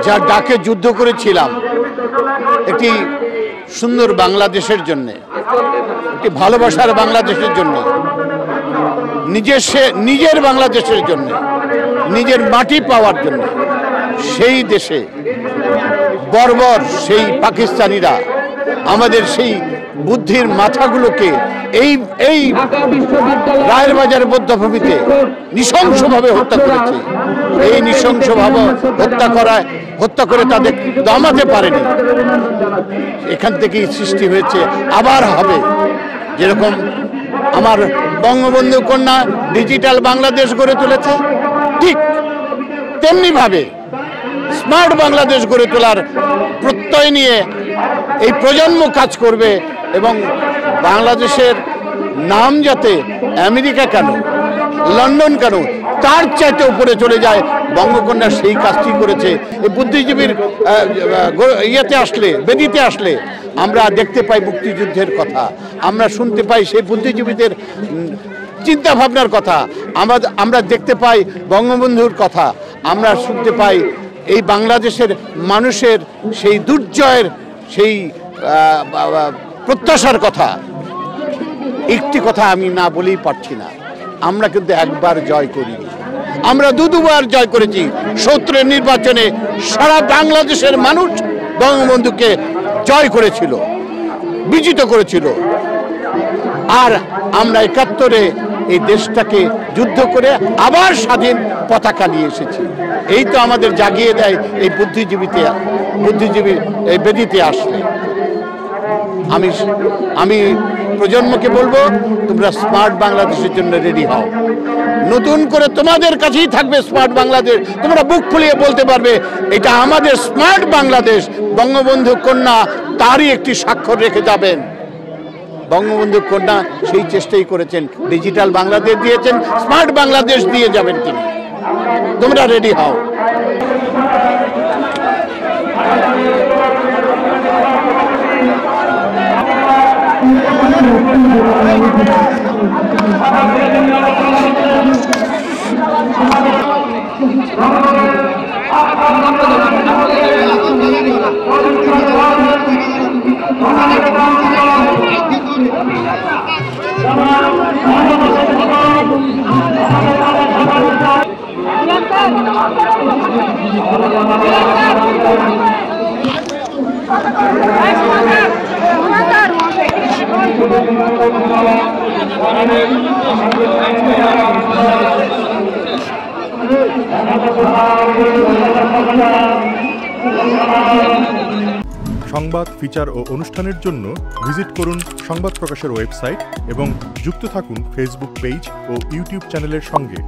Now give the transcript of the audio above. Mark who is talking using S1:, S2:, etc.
S1: যার ডাকে যুদ্ধ করেছিলাম একটি সুন্দর বাংলাদেশের জন্য, একটি ভালোবাসার বাংলাদেশের জন্য, নিজের বাংলাদেশের জন্য, নিজের মাটি পাওয়ার জন্য, সেই দেশে বর্বর সেই পাকিস্তানিরা আমাদের সেই বুদ্ধির মাথাগুলোকে এই রায়ের বাজার বদ্ধভূমিতে নৃশংসভাবে হত্যা করেছে। এই নৃশংসভাবে হত্যা করে তাদের দমাতে পারেনি। এখান থেকেই সৃষ্টি হয়েছে, আবার হবে। যেরকম আমার বঙ্গবন্ধু কন্যা ডিজিটাল বাংলাদেশ গড়ে তুলেছে, ঠিক তেমনিভাবে স্মার্ট বাংলাদেশ গড়ে তোলার প্রত্যয় নিয়ে এই প্রজন্ম কাজ করবে এবং বাংলাদেশের নাম যাতে আমেরিকা কেন, লন্ডন কেন, তার চাইতে উপরে চলে যায়। বঙ্গকন্যা সেই কাজটি করেছে। এই বুদ্ধিজীবীর বেদিতে আসলে আমরা দেখতে পাই মুক্তিযুদ্ধের কথা, আমরা শুনতে পাই সেই বুদ্ধিজীবীদের চিন্তা ভাবনার কথা, আমরা দেখতে পাই বঙ্গবন্ধুর কথা, আমরা শুনতে পাই এই বাংলাদেশের মানুষের সেই দুর্জয়ের সেই প্রত্যাশার কথা। একটি কথা আমি না বলেই পারছি না, আমরা কিন্তু একবার জয় করিনি, আমরা দুবার জয় করেছি। ৭০ নির্বাচনে সারা বাংলাদেশের মানুষ বঙ্গবন্ধুকে জয় করেছিল, বিজিত করেছিল। আর আমরা ৭১-এ এই দেশটাকে যুদ্ধ করে আবার স্বাধীন পতাকা নিয়ে এসেছি। এই তো আমাদের জাগিয়ে দেয় এই বুদ্ধিজীবী এই বেদিতে আসলে। আমি প্রজন্মকে বলবো, তোমরা স্মার্ট বাংলাদেশের জন্য রেডি হও। নতুন করে তোমাদের কাছেই থাকবে স্মার্ট বাংলাদেশ। তোমরা বুক ফুলিয়ে বলতে পারবে এটা আমাদের স্মার্ট বাংলাদেশ। বঙ্গবন্ধু কন্যা তারই একটি স্বাক্ষর রেখে যাবেন। বঙ্গবন্ধু কন্যা সেই চেষ্টাই করেছেন, ডিজিটাল বাংলাদেশ দিয়েছেন, স্মার্ট বাংলাদেশ দিয়ে যাবেন তিনি। তোমরা রেডি হও।
S2: সংবাদ, ফিচার ও অনুষ্ঠানের জন্য ভিজিট করুন সংবাদ প্রকাশের ওয়েবসাইট এবং যুক্ত থাকুন ফেসবুক পেজ ও ইউটিউব চ্যানেলের সঙ্গে।